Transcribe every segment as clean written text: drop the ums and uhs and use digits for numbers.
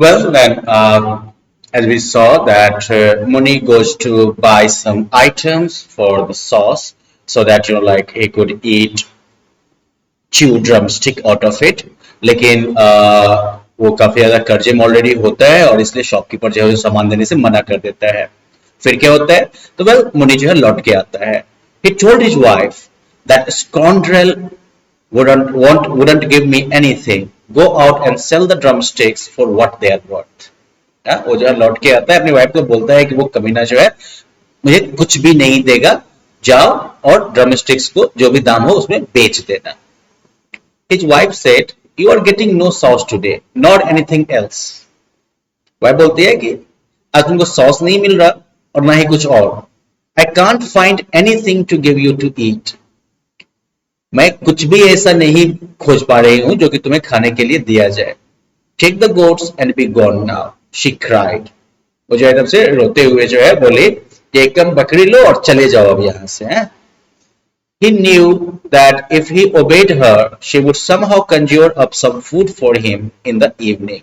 Well, then, as we saw that Muni goes to buy some items for the sauce so that like he could eat chew drumstick out of it. लेकिन वो काफी ज्यादा कर्जे में already होता है और इसलिए शॉपकीपर जो है उसे सामान देने से मना कर देता है. फिर क्या होता है? तो वेल मुनि जो है लौट के आता है. He told his wife that scoundrel wouldn't give me anything. Go out and sell the drumsticks for what they are worth. वो जो है लौट के आता है अपनी वाइफ को बोलता है कि वो कमीना जो है मुझे कुछ भी नहीं देगा, जाओ और ड्रमस्टिक्स को जो भी दाम हो उसमें बेच देना. His wife said, "You are getting no sauce today, nor anything else." Wife बोलती है कि आज तुमको सॉस नहीं मिल रहा और ना ही कुछ और. I can't find anything to give you to eat. मैं कुछ भी ऐसा नहीं खोज पा रही हूं जो कि तुम्हें खाने के लिए दिया जाए. Take the goats and be gone now, she cried. वो जो एकदम से रोते हुए जो है बोली कि एकदम बकरी लो और चले जाओ अब यहां से. He knew that if he obeyed her, she would somehow conjure up some food for him in the evening.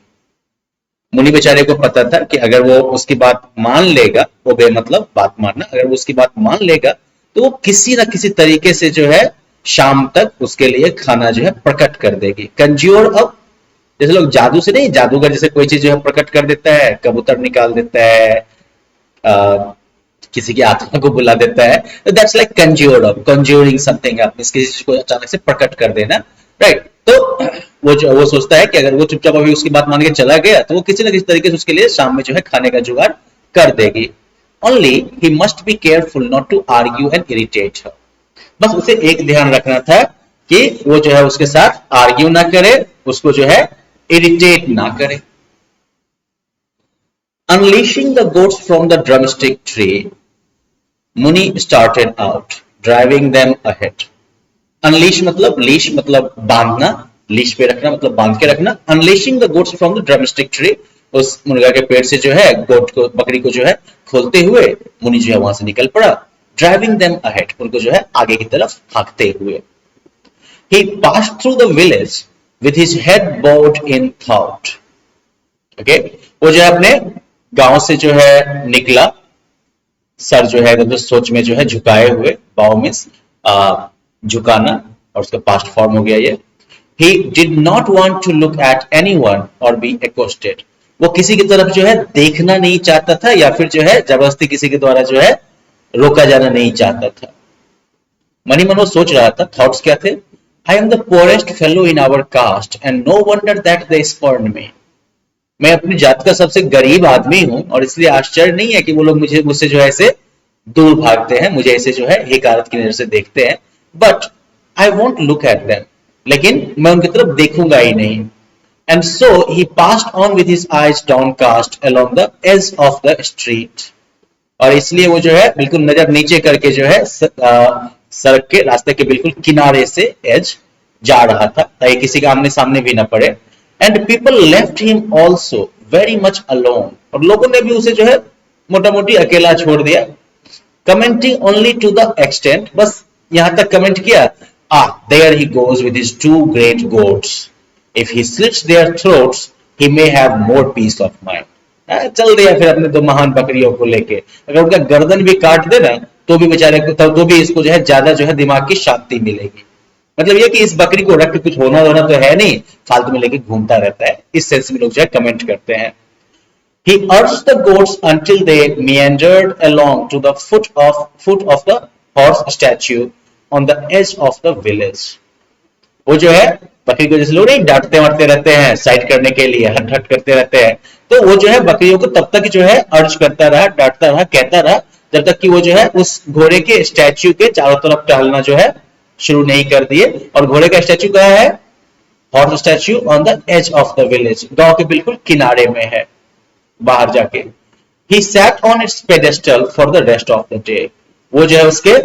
मुनि बेचारे को पता था कि अगर वो उसकी बात मान लेगा, ओबे मतलब बात मानना, अगर वो उसकी बात मान लेगा तो वो किसी ना किसी तरीके से जो है शाम तक उसके लिए खाना जो है प्रकट कर देगी. कंज्यूर अप, जैसे लोग जादू से नहीं, जादूगर जैसे कोई चीज जो है प्रकट कर देता है, कबूतर निकाल देता है, किसी की आत्मा को बुला देता है, तो that's like conjure up, conjuring something up, किसी चीज को अचानक से प्रकट कर देना, राइट. तो वो सोचता है कि अगर वो चुपचाप अभी उसकी बात मान के चला गया तो वो किसी ना किसी तरीके से उसके लिए शाम में जो है खाने का जुगाड़ कर देगी. Only he must be careful not to argue and irritate her. बस उसे एक ध्यान रखना था कि वो जो है उसके साथ आर्ग्यू ना करे, उसको जो है इरिटेट ना करे. Unleashing the goats from the drumstick tree, Muni started out, driving them ahead. Unleash मतलब leash मतलब बांधना, leash पे रखना मतलब बांध के रखना. Unleashing the goats from the drumstick tree, उस मुर्गा के पेट से जो है गोट को, बकरी को जो है खोलते हुए मुनि जो है वहां से निकल पड़ा. Driving them ahead, उनको जो है आगे की तरफ भागते हुए. He passed through the village with his head bowed in thought. Okay, वो जो है अपने गांव से जो है निकला, सर जो है तो सोच में जो है झुकाए हुए, बाव में झुकाना और उसका पास्ट फॉर्म हो गया ये. He did not want to look at anyone or be accosted. वो किसी की तरफ जो है देखना नहीं चाहता था या फिर जो है जबरदस्ती किसी के द्वारा जो है रोका जाना नहीं चाहता था. मनी मन वो सोच रहा था, थॉट्स क्या थे? I am the poorest fellow in our caste and no wonder that they spurned me. मैं अपनी जात का सबसे गरीब आदमी हूं और इसलिए आश्चर्य नहीं है कि वो लोग मुझसे जो है ऐसे दूर भागते हैं, मुझे ऐसे जो है हिकारत की नजर से देखते हैं. But I won't look at them, लेकिन मैं उनकी तरफ देखूंगा ही नहीं. And so he passed on with his eyes downcast along the edge of the street. और इसलिए वो जो है बिल्कुल नजर नीचे करके जो है सड़क के रास्ते के बिल्कुल किनारे से एज जा रहा था ताकि किसी का आमने सामने भी ना पड़े. And people left him also very much alone. और लोगों ने भी उसे जो है मोटा मोटी अकेला छोड़ दिया. Commenting only to the extent, बस यहां तक कमेंट किया, there he goes with his two great goats. If he slits their throats, he may have more peace of mind. चल दिया फिर अपने दो महान बकरियों को लेके. अगर उनका गर्दन भी काट दे ना तो भी बेचारे को, तो भी इसको जो है ज्यादा जो है दिमाग की शांति मिलेगी. मतलब ये कि इस बकरी को रख के कुछ होना होना तो है नहीं, फालतू में लेके घूमता रहता है. इस सेंस में लोग जो है कमेंट करते हैं. He urged the goats until they meandered along to the foot of the horse statue on the edge of the village. वो जो है बकरी को जैसे लोग नहीं डांटते मारते रहते हैं साइड करने के लिए, हट हट करते रहते हैं, तो वो जो है बकरियों को तब तक जो है अर्ज करता रहा, डांटता रहा, कहता रहा जब तक कि वो जो है उस घोड़े के स्टैच्यू के चारों तरफ टहलना जो है शुरू नहीं कर दिए. और घोड़े का स्टैच्यू कहाँ है? Horse statue on the edge of the village, गांव के बिल्कुल किनारे में है, बाहर जाके. He sat on its pedestal for the rest of the day. वो जो है उसके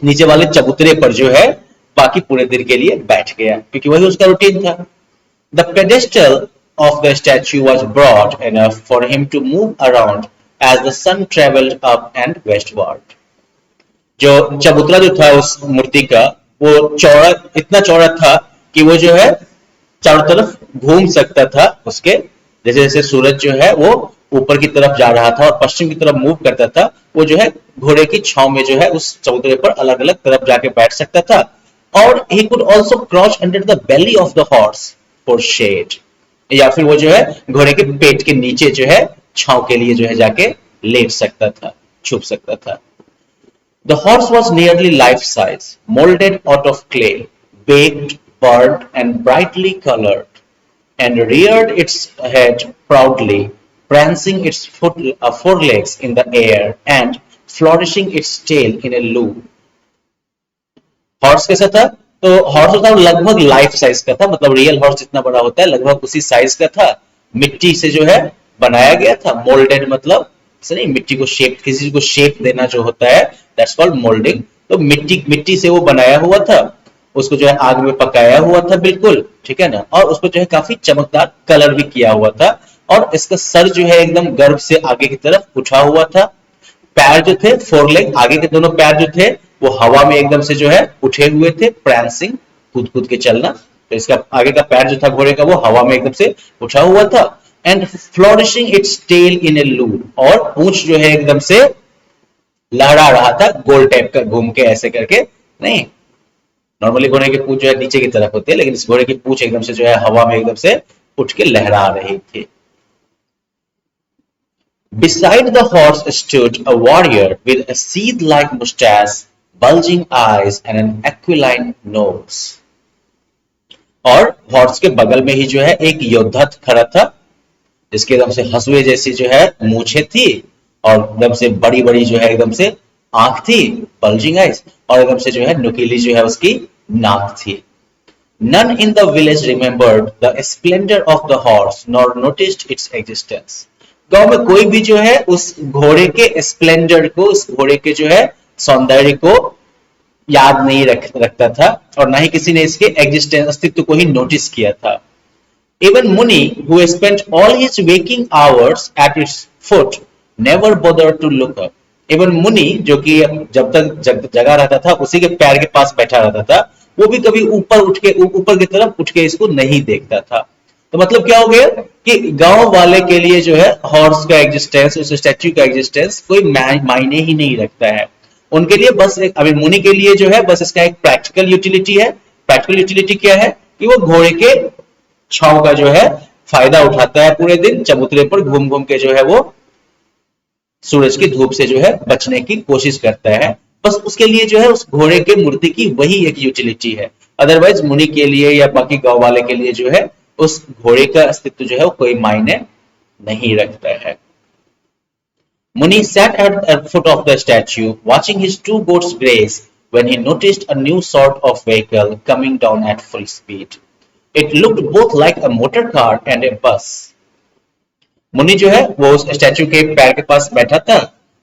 नीचे वाले चबूतरे पर जो है बाकी पूरे दिन के लिए बैठ गया क्योंकि वही उसका रूटीन था. The pedestal of the statue was broad enough for him to move around as the sun traveled up and westward. जो चबूतरा जो था उस मूर्ति का वो चौड़ा, इतना चौड़ा था कि वो जो है चारों तरफ घूम सकता था उसके जैसे जैसे सूरज जो है वो ऊपर की तरफ जा रहा था और पश्चिम की तरफ मूव करता था, वो जो है घोड़े की छाव में जो है उस चबूतरे पर अलग अलग तरफ जाके बैठ सकता था। और he could also crouch under the belly of the horse for shade, या फिर वो जो है घोड़े के पेट के नीचे जो है छाव के लिए जो है जाके लेट सकता था, छुप सकता था। The horse was nearly life-size, molded out of clay, baked, burnt, and brightly colored, and reared its head proudly, prancing its forelegs in the air and flourishing its tail in a loop. Horse कैसा था? तो horse जो था लगभग life size का था, मतलब real horse जितना बड़ा होता है लगभग उसी साइज का था। मिट्टी से जो है बनाया गया था, मोल्डेड मतलब नहीं, मिट्टी को शेप, किसी को शेप देना जो होता है दैट्स कॉल्ड मोल्डिंग। तो मिट्टी मिट्टी से वो बनाया हुआ था, उसको जो है आग में पकाया हुआ था बिल्कुल, ठीक है ना, और उसको जो है काफी चमकदार कलर भी किया हुआ था। और इसका सर जो है एकदम गर्भ से आगे की तरफ उठा हुआ था। पैर जो थे, फोर लेग, आगे के दोनों पैर जो थे वो हवा में एकदम से जो है उठे हुए थे, प्रांसिंग, कूद कूद के चलना। तो इसका आगे का पैर जो था घोड़े का वो हवा में एकदम से उठा हुआ था। And flourishing its tail in a loop, और पूंछ जो है एकदम से लहरा रहा था, गोल टाइप का घूम के ऐसे करके नहीं। नॉर्मली घोड़े की पूंछ जो है नीचे की तरफ होती है, लेकिन इस घोड़े की पूंछ एकदम से जो है हवा में एकदम से उठ के लहरा रही थी। Beside the horse stood a warrior with a seed-like mustache, bulging eyes, and an aquiline nose. और हॉर्स के बगल में ही जो है एक योद्धा खड़ा था, जिसके एकदम से हंसुए जैसी जो है मूछें थी, और एकदम से बड़ी बड़ी जो है एकदम से आंख थी, बल्जिंग आइज, और एकदम से जो है नुकीली जो है उसकी नाक थी। None in the village remembered the splendor of the horse nor noticed its existence. गांव में कोई भी जो है उस घोड़े के स्प्लेंडर को, उस घोड़े के जो है सौंदर्य को याद नहीं रखता था, और ना ही किसी ने इसके एग्जिस्टेंस, अस्तित्व को ही नोटिस किया था। Even Muni, who spent all his waking hours at its foot, never bothered to look up. Even Muni, जो कि जब तक जगा रहता था उसी के पैर के पास बैठा रहता था, वो भी कभी ऊपर उठ के, ऊपर की तरफ उठ के इसको नहीं देखता था। तो मतलब क्या हो गया कि गांव वाले के लिए जो है हॉर्स का एग्जिस्टेंस, उस स्टैच्यू का एग्जिस्टेंस कोई मायने ही नहीं रखता है। उनके लिए बस एक, अभी मुनि के लिए जो है बस इसका एक प्रैक्टिकल यूटिलिटी है। प्रैक्टिकल यूटिलिटी क्या है कि वो घोड़े के छाव का जो है फायदा उठाता है, पूरे दिन चबूतरे पर घूम घूम के जो है वो सूरज की धूप से जो है बचने की कोशिश करता है। बस उसके लिए जो है उस घोड़े के मूर्ति की वही एक यूटिलिटी है। अदरवाइज मुनि के लिए या बाकी गांव वाले के लिए जो है उस घोड़े का अस्तित्व जो है वो कोई मायने नहीं रखता है। Muni sat at the foot of the statue, watching his two goats graze, when he noticed a new sort of vehicle coming down at full speed. It looked both like a motor car and a bus. मुनि जो है वो उस statue के पैर के पास बैठा था,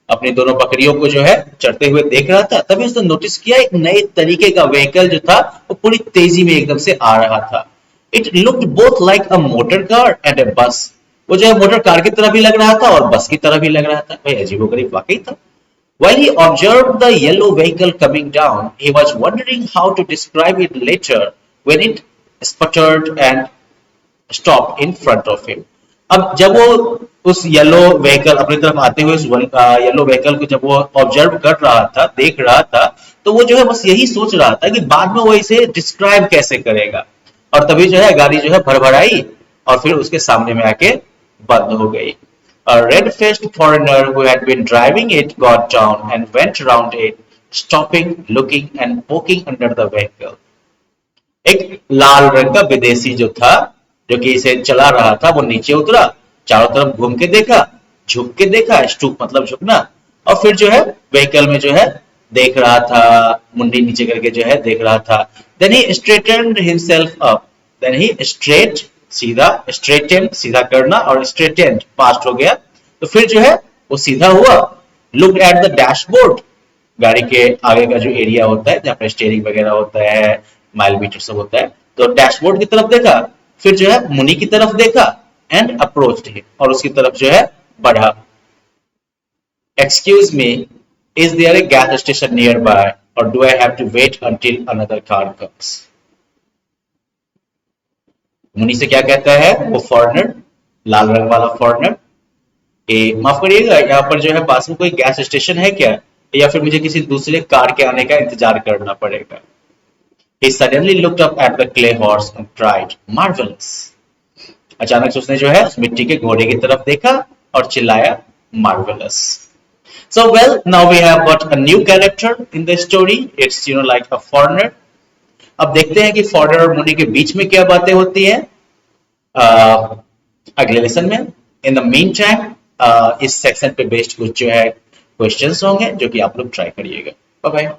अपनी दोनों बकरियों को जो है चढ़ते हुए देख रहा था। तभी उसने नोटिस किया एक नए तरीके का व्हीकल जो था वो पूरी तेजी में एकदम से आ रहा था। It looked both like a motor car and a bus. वो जो है मोटर कार की तरह भी लग रहा था और बस की तरह भी लग रहा था। भाई अजीबोगरीब वाकई था। While he observed the yellow vehicle coming down, he was wondering how to describe it later when it sputtered and stopped in front of him. अब जब वो उस येलो व्हीकल अपनी तरफ आते हुए उस येलो व्हीकल को जब वो ऑब्जर्व कर रहा था, देख रहा था, तो वो जो है बस यही सोच रहा था कि बाद में वो इसे डिस्क्राइब कैसे करेगा। और तभी जो है गाड़ी जो है भरभराई और फिर उसके सामने में आके बंद हो गई। A red-faced foreigner who had been driving it got down and went round it, stopping, looking and poking under the vehicle. एक लाल रंग का विदेशी जो था, जो कि इसे चला रहा था, वो नीचे उतरा, चारों तरफ घूम के देखा, झुक के देखा, स्टूप मतलब झुकना, और फिर जो है व्हीकल में जो है देख रहा था, मुंडी नीचे करके जो है देख रहा था। Then he straightened himself up. Then he सीधा, straightened सीधा करना, और straightened पास्ट हो गया। तो फिर जो है वो सीधा हुआ, looked at the dashboard, गाड़ी के आगे का जो एरिया होता है जहाँ पे स्टीयरिंग वगैरह होता है, माइल मीटर सब होता है, तो डैशबोर्ड की तरफ देखा, फिर जो है मुनि की तरफ देखा, एंड अप्रोच्ड हिम, और उसकी तरफ जो है बढ़ा। Excuse me, is there a gas station nearby or do I have to wait until another car comes? मुनि से क्या कहता है वो फॉरेनर लाल रंग वाला फॉरनर। ए माफ करिएगा, यहाँ पर जो है पास में कोई गैस स्टेशन है क्या, या फिर मुझे किसी दूसरे कार के आने का इंतजार करना पड़ेगा। He suddenly looked up at the clay horse and cried, "Marvelous!" अचानक से उसने जो है उस मिट्टी के घोड़े की तरफ देखा और चिल्लाया, "Marvelous!" So well, now we have got a new character in the story. It's like a foreigner. अब देखते हैं कि फॉरनर और मुनि के बीच में क्या बातें होती हैं अगले लेसन में। इन द मीन टाइम इस सेक्शन पे बेस्ड कुछ जो है क्वेश्चंस होंगे जो कि आप लोग ट्राई करिएगा। Bye bye.